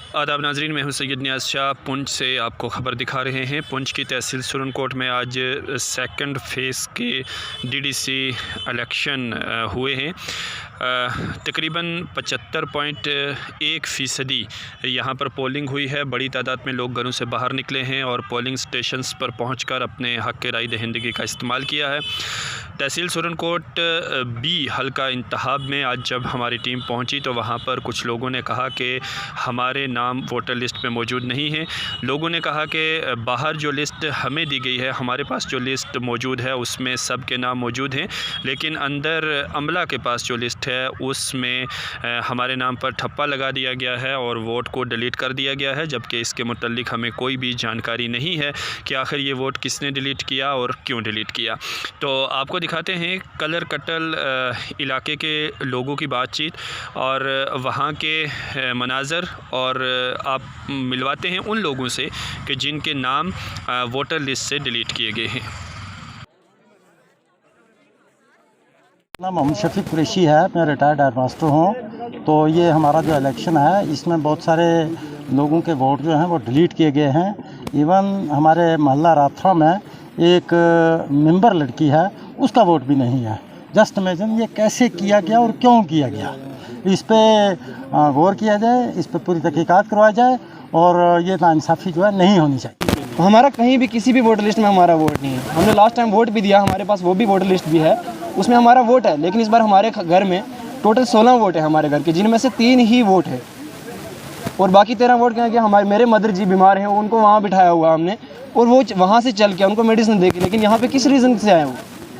आदाब नाजरीन, मैं हूं सैयद नियाज़ शाह। पुंछ से आपको ख़बर दिखा रहे हैं। पुंछ की तहसील सुरनकोट में आज सेकंड फेज़ के डीडीसी इलेक्शन हुए हैं। तकरीबन 75.1% यहाँ पर पोलिंग हुई है। बड़ी तादाद में लोग घरों से बाहर निकले हैं और पोलिंग स्टेशंस पर पहुंचकर अपने हक़ राय दहिंदगी का इस्तेमाल किया है। तहसील सुरनकोट बी हल्का इंतखाब में आज जब हमारी टीम पहुंची तो वहाँ पर कुछ लोगों ने कहा कि हमारे नाम वोटर लिस्ट में मौजूद नहीं है। लोगों ने कहा कि बाहर जो लिस्ट हमें दी गई है, हमारे पास जो लिस्ट मौजूद है उसमें सब के नाम मौजूद हैं, लेकिन अंदर अमला के पास जो लिस्ट है उसमें हमारे नाम पर ठप्पा लगा दिया गया है और वोट को डिलीट कर दिया गया है, जबकि इसके मुतल्लिक हमें कोई भी जानकारी नहीं है कि आखिर ये वोट किसने डिलीट किया और क्यों डिलीट किया। तो आपको दिखाते हैं कलर कटल इलाके के लोगों की बातचीत और वहाँ के मनाज़र, और आप मिलवाते हैं उन लोगों से कि जिनके नाम वोटर लिस्ट से डिलीट किए गए हैं। नाम मोहम्मद शफीक कुरैशी है, मैं रिटायर्ड एयर मास्टर हूँ। तो ये हमारा जो इलेक्शन है इसमें बहुत सारे लोगों के वोट जो हैं वो डिलीट किए गए हैं। इवन हमारे मोहल्ला राथरा में एक मेंबर लड़की है, उसका वोट भी नहीं है। जस्ट इमेजिन ये कैसे किया गया और क्यों किया गया, इस पर गौर किया जाए, इस पर पूरी तहकीकात करवाई जाए और ये नाइंसाफ़ी जो है नहीं होनी चाहिए। हमारा कहीं भी किसी भी वोटर लिस्ट में हमारा वोट नहीं है। हमने लास्ट टाइम वोट भी दिया, हमारे पास वो भी वोटर लिस्ट भी है, उसमें हमारा वोट है, लेकिन इस बार हमारे घर में टोटल 16 वोट है हमारे घर के, जिनमें से 3 ही वोट है और बाकी 13 वोट क्या है कि हमारे मेरे मदर जी बीमार हैं, उनको वहाँ बिठाया हुआ हमने और वो वहाँ से चल के उनको मेडिसिन दे के, लेकिन यहाँ पे किस रीज़न से आए वो?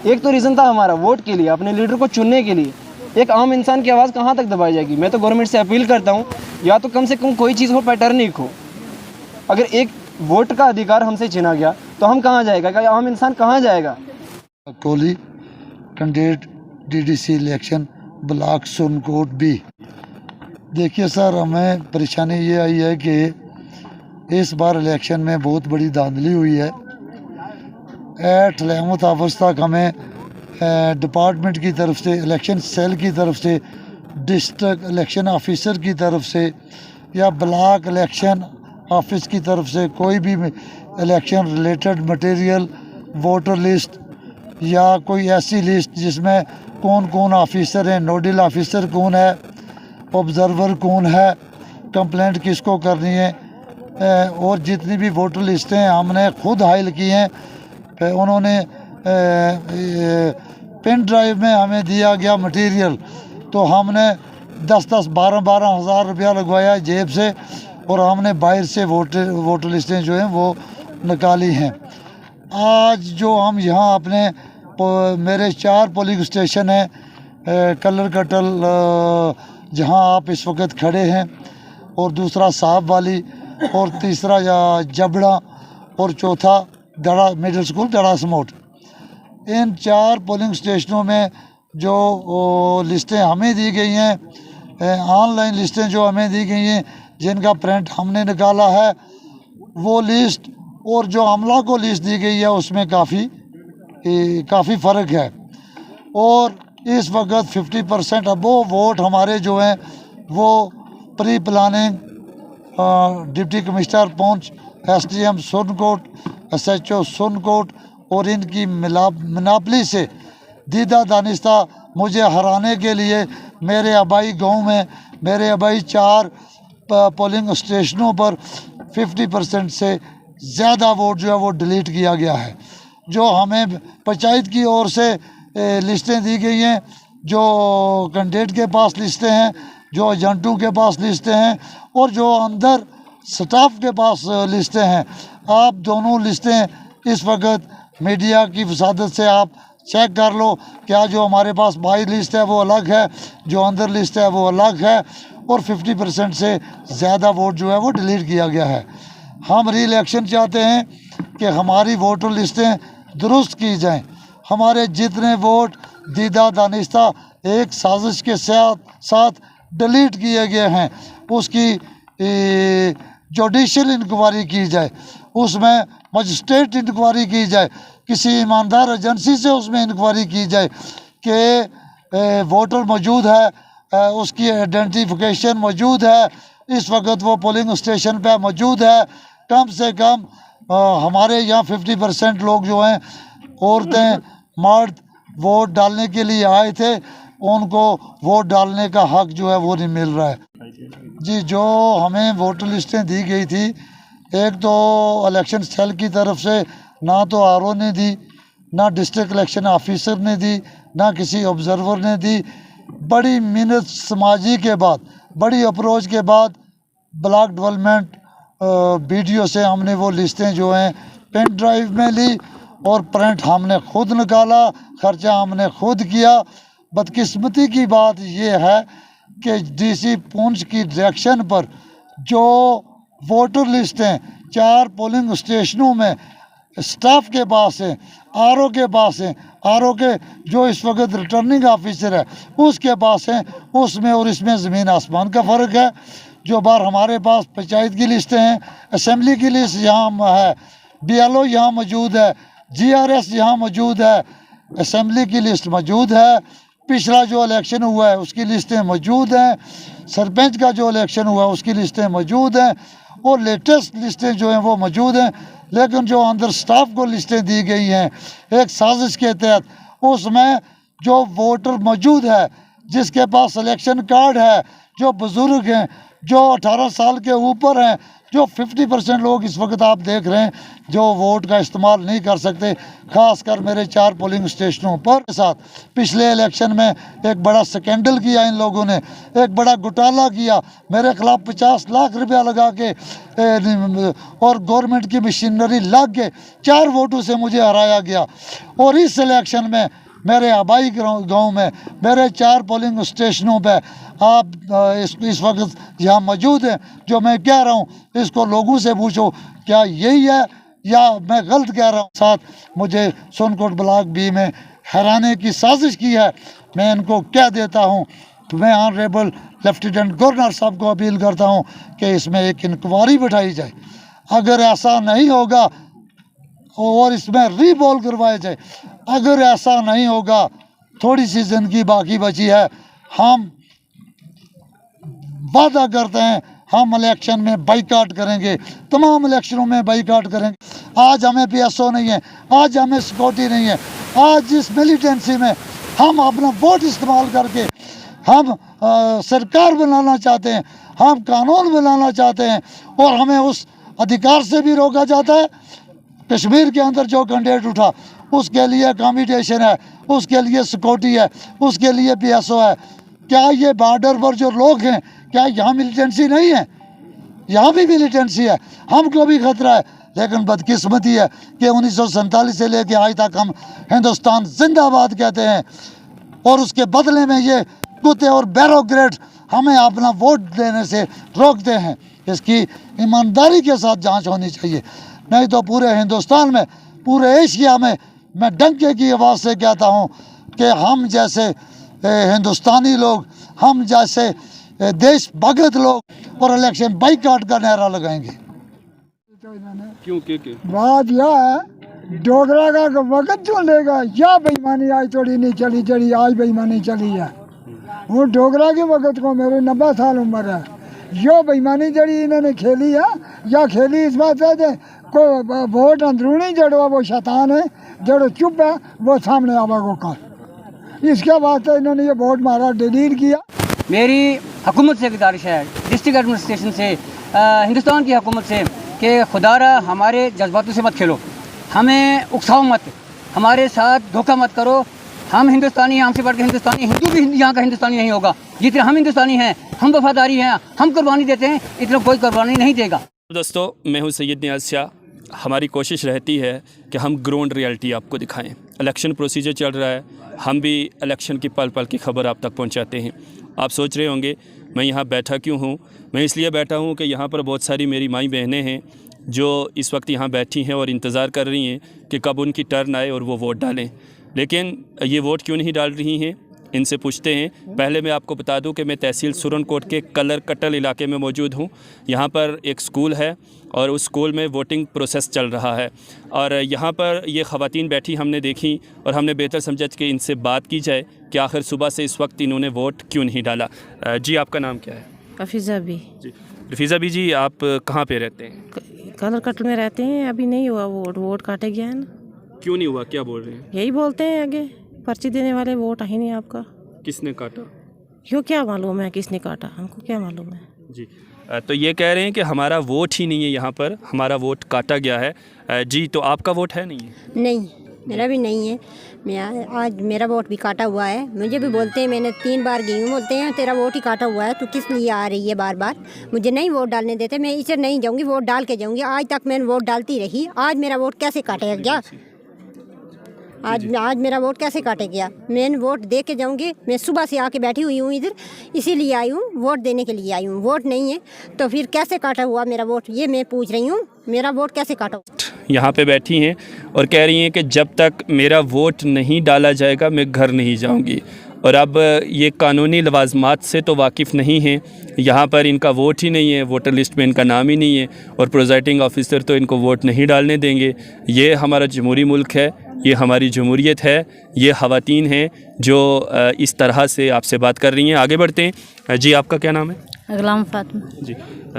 एक तो रीज़न था हमारा वोट के लिए, अपने लीडर को चुनने के लिए। एक आम इंसान की आवाज़ कहाँ तक दबाई जाएगी? मैं तो गवर्नमेंट से अपील करता हूँ, या तो कम से कम कोई चीज़ हो, पैटर्निक हो। अगर एक वोट का अधिकार हमसे छीना गया तो हम कहाँ जाएगा, क्या आम इंसान कहाँ जाएगा? Kohli candidate DDC election block Surankot B. देखिए सर, हमें परेशानी ये आई है कि इस बार इलेक्शन में बहुत बड़ी धांधली हुई है। एट 11th आवर्स तक हमें डिपार्टमेंट की तरफ से, इलेक्शन सेल की तरफ से, डिस्ट्रिक्ट इलेक्शन ऑफिसर की तरफ से या ब्लॉक इलेक्शन ऑफिस की तरफ से कोई भी election related material, voter list या कोई ऐसी लिस्ट जिसमें कौन कौन ऑफिसर हैं, नोडल ऑफिसर कौन है, ऑब्जर्वर कौन है, कंप्लेंट किसको करनी है, और जितनी भी वोटर लिस्टें हमने खुद हाइल की हैं, उन्होंने पेन ड्राइव में हमें दिया गया मटेरियल, तो हमने 10-10, 12-12 हज़ार रुपया लगवाया जेब से और हमने बाहर से वोटर लिस्टें जो हैं वो निकाली हैं। आज जो हम यहाँ अपने मेरे 4 पोलिंग स्टेशन हैं, कलर कटल जहाँ आप इस वक्त खड़े हैं, और दूसरा साहब वाली, और तीसरा जबड़ा, और चौथा दड़ा मिडिल स्कूल दड़ा समोट। इन 4 पोलिंग स्टेशनों में जो लिस्टें हमें दी गई हैं, ऑनलाइन लिस्टें जो हमें दी गई हैं, जिनका प्रिंट हमने निकाला है, वो लिस्ट और जो अमला को लिस्ट दी गई है उसमें काफ़ी फ़र्क है। और इस वक्त 50% अबो वोट हमारे जो हैं वो pre planning deputy commissioner Poonch, SDM Surankot, SHO Surankot और इनकी मिलापली से दीदा दानिस्ता मुझे हराने के लिए मेरे आबाई गांव में, मेरे आबाई 4 पोलिंग स्टेशनों पर 50% से ज़्यादा वोट जो है वो डिलीट किया गया है। जो हमें पंचायत की ओर से लिस्टें दी गई हैं, जो कैंडिडेट के पास लिस्टें हैं, जो एजेंटों के पास लिस्टें हैं और जो अंदर स्टाफ के पास लिस्टें हैं, आप दोनों लिस्टें इस वक्त मीडिया की वसादत से आप चेक कर लो। क्या जो हमारे पास बाहर लिस्ट है वो अलग है, जो अंदर लिस्ट है वो अलग है, और 50% से ज़्यादा वोट जो है वो डिलीट किया गया है। हम री इलेक्शन चाहते हैं कि हमारी वोटर लिस्टें दुरुस्त की जाएं। हमारे जितने वोट दीदा दानिस्ता एक साजिश के साथ डिलीट किए गए हैं, उसकी जुडिशल इंक्वायरी की जाए, उसमें मजिस्ट्रेट इंक्वायरी की जाए, किसी ईमानदार एजेंसी से उसमें इंक्वायरी की जाए कि वोटर मौजूद है, उसकी आइडेंटिफिकेशन मौजूद है, इस वक्त वो पोलिंग स्टेशन पे मौजूद है। कम से कम हमारे यहाँ 50% लोग जो हैं, औरतें मर्द, वोट डालने के लिए आए थे, उनको वोट डालने का हक जो है वो नहीं मिल रहा है। जी, जो हमें वोटर लिस्टें दी गई थी, एक तो इलेक्शन सेल की तरफ से ना तो आरओ ने दी, ना डिस्ट्रिक्ट इलेक्शन ऑफिसर ने दी, ना किसी ऑब्जर्वर ने दी। बड़ी मेहनत समाजी के बाद, बड़ी अप्रोच के बाद ब्लॉक डेवलपमेंट वीडियो से हमने वो लिस्टें जो हैं पेन ड्राइव में ली और प्रिंट हमने खुद निकाला, खर्चा हमने खुद किया। बदकिस्मती की बात यह है कि डीसी पुंछ की डायरेक्शन पर जो वोटर लिस्टें 4 पोलिंग स्टेशनों में स्टाफ के पास है, आरओ के पास है, आरओ के जो इस वक्त रिटर्निंग ऑफिसर है उसके पास है, उसमें और इसमें ज़मीन आसमान का फ़र्क है। जो बार हमारे पास पंचायत की लिस्टें हैं, असेंबली की लिस्ट यहाँ है, बीएलओ यहाँ मौजूद है, जीआरएस यहाँ मौजूद है, असेंबली की लिस्ट मौजूद है, पिछला जो इलेक्शन हुआ है उसकी लिस्टें मौजूद हैं, सरपंच का जो इलेक्शन हुआ है उसकी लिस्टें मौजूद हैं और लेटेस्ट लिस्टें जो हैं वो मौजूद हैं। लेकिन जो अंदर स्टाफ को लिस्टें दी गई हैं एक साजिश के तहत, उसमें जो वोटर मौजूद है, जिसके पास इलेक्शन कार्ड है, जो बुज़ुर्ग हैं, जो 18 साल के ऊपर हैं, जो 50% लोग इस वक्त आप देख रहे हैं जो वोट का इस्तेमाल नहीं कर सकते, ख़ासकर मेरे 4 पोलिंग स्टेशनों पर साथ। पिछले इलेक्शन में एक बड़ा स्कैंडल किया इन लोगों ने, एक बड़ा घोटाला किया, मेरे ख़िलाफ़ 50 लाख रुपया लगा के और गवर्नमेंट की मशीनरी लग के 4 वोटों से मुझे हराया गया। और इस इलेक्शन में मेरे आबाई गांव में मेरे 4 पोलिंग स्टेशनों पे आप इस वक्त यहाँ मौजूद हैं। जो मैं कह रहा हूँ इसको लोगों से पूछो क्या यही है या मैं गलत कह रहा हूँ। साथ मुझे सोनकोट ब्लॉक बी में हराने की साजिश की है। मैं इनको कह देता हूँ, तो मैं ऑनरेबल लेफ्टिनेंट गवर्नर साहब को अपील करता हूँ कि इसमें एक इंक्वायरी बिठाई जाए। अगर ऐसा नहीं होगा और इसमें रीपोल करवाया जाए, अगर ऐसा नहीं होगा, थोड़ी सी ज़िंदगी बाकी बची है, हम वादा करते हैं हम इलेक्शन में बाइकाट करेंगे, तमाम इलेक्शनों में बाइकाट करेंगे। आज हमें पीएसओ नहीं है, आज हमें सिक्योरिटी नहीं है, आज इस मिलिटेंसी में हम अपना वोट इस्तेमाल करके हम सरकार बनाना चाहते हैं, हम कानून बनाना चाहते हैं और हमें उस अधिकार से भी रोका जाता है। कश्मीर के अंदर जो कैंडिडेट उठा उसके लिए अकोमोडेशन है, उसके लिए सिक्योरिटी है, उसके लिए पीएसओ है। क्या ये बॉर्डर पर जो लोग हैं क्या यहाँ मिलिटेंसी नहीं है? यहाँ भी मिलिटेंसी है, हमको भी खतरा है। लेकिन बदकिस्मती है कि 1947 से लेके आज तक हम हिंदुस्तान जिंदाबाद कहते हैं और उसके बदले में ये कुत्ते और बैरोक्रेट हमें अपना वोट देने से रोकते हैं। इसकी ईमानदारी के साथ जांच होनी चाहिए, नहीं तो पूरे हिंदुस्तान में, पूरे एशिया में मैं डंके की आवाज़ से कहता हूँ कि हम जैसे हिंदुस्तानी लोग, हम जैसे देश भगत लोग और इलेक्शन बाइकाट का नारा लगाएंगे। क्यों बात यह है डोगरा का वक्त जो लेगा या बेईमानी आज थोड़ी नहीं चली आज बेईमानी चली है। वो डोगरा के वक्त को मेरे 90 साल उम्र है, यो बेईमानी जड़ी इन्होंने खेली है या खेली इस बात है को वोट अंदरूनी जड़वा वो शैतान है, जड़ो चुप है वो सामने आवा को कर। इसके वास्ते इन्होंने ये वोट मारा, डिलीट किया। मेरी हुकूमत से गुजारिश है, डिस्ट्रिक्ट एडमिनिस्ट्रेशन से, हिंदुस्तान की हुकूमत से कि खुदारा हमारे जज्बातों से मत खेलो, हमें उकसाओ मत, हमारे साथ धोखा मत करो। हम हिंदुस्तानी हैं, हमसे बढ़ के हिंदुस्तानी, हिंदू भी यहाँ का हिंदुस्तानी नहीं होगा। जितना हम हिंदुस्तानी हैं, हम वफादारी हैं, हम कुर्बानी देते हैं, इतना कोई कुर्बानी नहीं देगा। दोस्तों, मैं हूं सैयद नियाज़ शाह। हमारी कोशिश रहती है कि हम ग्राउंड रियलिटी आपको दिखाएं। इलेक्शन प्रोसीजर चल रहा है, हम भी इलेक्शन की पल पल की खबर आप तक पहुंचाते हैं। आप सोच रहे होंगे मैं यहाँ बैठा क्यों हूँ? मैं इसलिए बैठा हूँ कि यहाँ पर बहुत सारी मेरी माई बहनें हैं जो इस वक्त यहाँ बैठी हैं और इंतज़ार कर रही हैं कि कब उनकी टर्न आए और वो वोट डालें। लेकिन ये वोट क्यों नहीं डाल रही हैं, इनसे पूछते हैं। पहले मैं आपको बता दूं कि मैं तहसील सुरनकोट के कलर कटल इलाके में मौजूद हूं। यहां पर एक स्कूल है और उस स्कूल में वोटिंग प्रोसेस चल रहा है और यहां पर ये ख़वातीन बैठी हमने देखी और हमने बेहतर समझा कि इनसे बात की जाए कि आखिर सुबह से इस वक्त इन्होंने वोट क्यों नहीं डाला। जी, आपका नाम क्या है? हफीज़ा भी जी रफीज़ा भी जी, आप कहाँ पे रहते हैं? कलर कट में रहते हैं। अभी नहीं हुआ वोट काटे गया है ना। क्यों नहीं हुआ, क्या बोल रहे हैं? यही बोलते हैं आगे, पर्ची देने वाले वोट ही नहीं आपका। किसने काटा? क्यों, क्या मालूम है किसने काटा, हमको क्या मालूम है। जी तो ये कह रहे हैं कि हमारा वोट ही नहीं है, यहाँ पर हमारा वोट काटा गया है। जी तो आपका वोट है नहीं है? नहीं, मेरा भी नहीं है। मैं आज मेरा वोट भी काटा हुआ है। मुझे भी बोलते हैं, मैंने 3 बार गई हूँ, बोलते हैं तेरा वोट ही काटा हुआ है, तू किस लिए आ रही है बार बार। मुझे नहीं वोट डालने देते, मैं इसे नहीं जाऊँगी, वोट डाल के जाऊँगी। आज तक मैंने वोट डालती रही, आज मेरा वोट कैसे काटेगा क्या? आज मेरा वोट कैसे काटे गया? मैं वोट दे के जाऊँगी। मैं सुबह से आके बैठी हुई हूँ इधर, इसीलिए आई हूँ, वोट देने के लिए आई हूँ। वोट नहीं है तो फिर कैसे काटा हुआ मेरा वोट, ये मैं पूछ रही हूँ। मेरा वोट कैसे काटा? यहाँ पे बैठी हैं और कह रही हैं कि जब तक मेरा वोट नहीं डाला जाएगा मैं घर नहीं जाऊँगी। और अब ये कानूनी लवाजमात से तो वाकिफ़ नहीं हैं, यहाँ पर इनका वोट ही नहीं है, वोटर लिस्ट में इनका नाम ही नहीं है, और प्रिजाइडिंग ऑफिसर तो इनको वोट नहीं डालने देंगे। ये हमारा जमहूरी मुल्क है, ये हमारी जमहूरियत है, ये ख़वातीन हैं जो इस तरह से आपसे बात कर रही हैं। आगे बढ़ते हैं। जी आपका क्या नाम है? गुलाम फातिमा। जी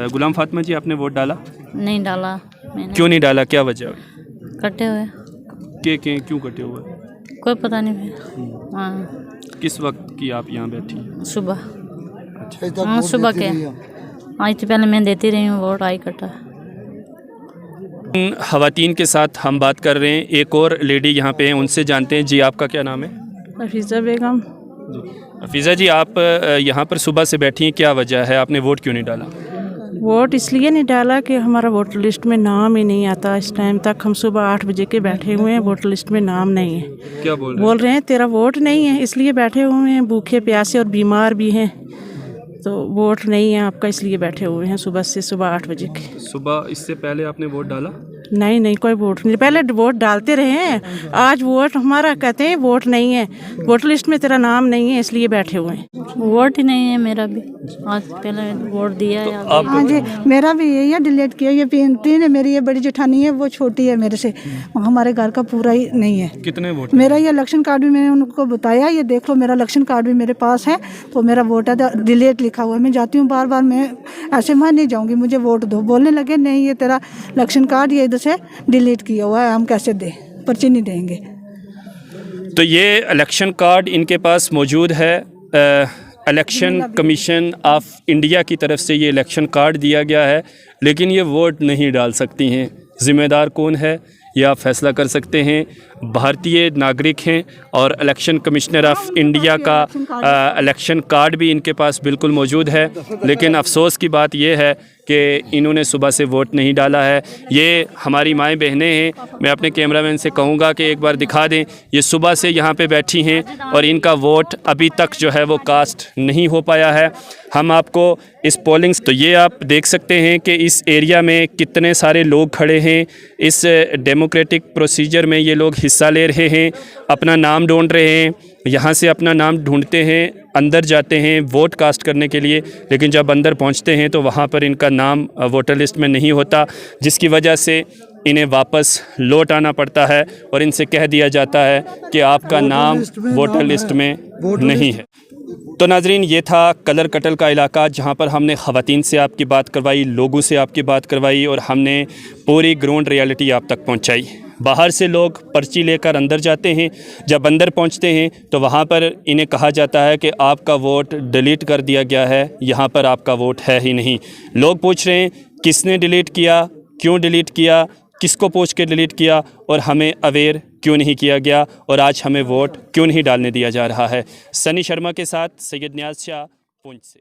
गुलाम फातिमा जी, आपने वोट डाला? नहीं डाला मैंने। क्यों नहीं डाला, क्या वजह? कटे हुए। क्यों कटे हुए? कोई पता नहीं फिर। हाँ किस वक्त की आप यहाँ बैठी हैं? सुबह। हाँ सुबह के आज तो पहले मैं देती रही हूँ वोट, आई कटा। ख़वातीन के साथ हम बात कर रहे हैं, एक और लेडी यहाँ पे हैं, उनसे जानते हैं। जी आपका क्या नाम है? हफीज़ा बेगम। हफीज़ा जी, आप यहाँ पर सुबह से बैठी हैं, क्या वजह है, आपने वोट क्यों नहीं डाला? वोट इसलिए नहीं डाला कि हमारा वोटर लिस्ट में नाम ही नहीं आता। इस टाइम तक हम सुबह 8 बजे के बैठे हुए हैं, वोटर लिस्ट में नाम नहीं है। क्या बोल रहे हैं तेरा वोट नहीं है, इसलिए बैठे हुए हैं, भूखे प्यासे और बीमार भी हैं, तो वोट नहीं है आपका, इसलिए बैठे हुए हैं सुबह 8 बजे के। सुबह इससे पहले आपने वोट डाला? नहीं, कोई वोट नहीं। पहले वोट डालते रहे हैं, आज वोट हमारा कहते हैं वोट नहीं है, वोटर लिस्ट में तेरा नाम नहीं है, इसलिए बैठे हुए हैं। वोट ही नहीं है मेरा भी, आज पहले वोट दिया है। हाँ जी, मेरा भी यही है, डिलीट किया। ये तीन है मेरी, ये बड़ी जेठानी है, वो छोटी है मेरे से, हमारे घर का पूरा ही नहीं है। कितने वोट? मेरा ये इलेक्शन कार्ड भी मैंने उनको बताया, ये देख लो मेरा इलेक्शन कार्ड भी मेरे पास है, तो मेरा वोट है डिलीट लिखा हुआ है। मैं जाती हूँ बार बार, मैं ऐसे मैं नहीं जाऊँगी, मुझे वोट दो। बोलने लगे नहीं ये तेरा इलेक्शन कार्ड ये इधर से डिलीट किया हुआ है, हम कैसे दें, पर्ची नहीं देंगे। तो ये इलेक्शन कार्ड इनके पास मौजूद है, इलेक्शन कमीशन ऑफ इंडिया की तरफ से ये इलेक्शन कार्ड दिया गया है, लेकिन ये वोट नहीं डाल सकती हैं। ज़िम्मेदार कौन है ये आप फैसला कर सकते हैं। भारतीय नागरिक हैं और इलेक्शन कमिश्नर ऑफ इंडिया का इलेक्शन कार्ड भी इनके पास बिल्कुल मौजूद है, लेकिन अफसोस की बात यह है कि इन्होंने सुबह से वोट नहीं डाला है। ये हमारी माएँ बहनें हैं, मैं अपने कैमरामैन से कहूँगा कि एक बार दिखा दें। ये सुबह से यहाँ पे बैठी हैं और इनका वोट अभी तक जो है वो कास्ट नहीं हो पाया है। हम आपको इस पोलिंग, तो ये आप देख सकते हैं कि इस एरिया में कितने सारे लोग खड़े हैं। इस डेमोक्रेटिक प्रोसीजर में ये लोग हिस्सा ले रहे हैं, अपना नाम ढूंढ रहे हैं, यहाँ से अपना नाम ढूंढते हैं, अंदर जाते हैं वोट कास्ट करने के लिए, लेकिन जब अंदर पहुँचते हैं तो वहाँ पर इनका नाम वोटर लिस्ट में नहीं होता, जिसकी वजह से इन्हें वापस लौट आना पड़ता है और इनसे कह दिया जाता है कि आपका नाम वोटर लिस्ट में नहीं है। तो नाजरीन, ये था कलर कटल का इलाका, जहाँ पर हमने ख़वातीन से आपकी बात करवाई, लोगों से आपकी बात करवाई और हमने पूरी ग्राउंड रियलिटी आप तक पहुँचाई। बाहर से लोग पर्ची लेकर अंदर जाते हैं, जब अंदर पहुंचते हैं तो वहां पर इन्हें कहा जाता है कि आपका वोट डिलीट कर दिया गया है, यहां पर आपका वोट है ही नहीं। लोग पूछ रहे हैं किसने डिलीट किया, क्यों डिलीट किया, किसको पूछ के डिलीट किया और हमें अवेयर क्यों नहीं किया गया और आज हमें वोट क्यों नहीं डालने दिया जा रहा है। सनी शर्मा के साथ सैयद नियाज़ शाह, पुंछ से।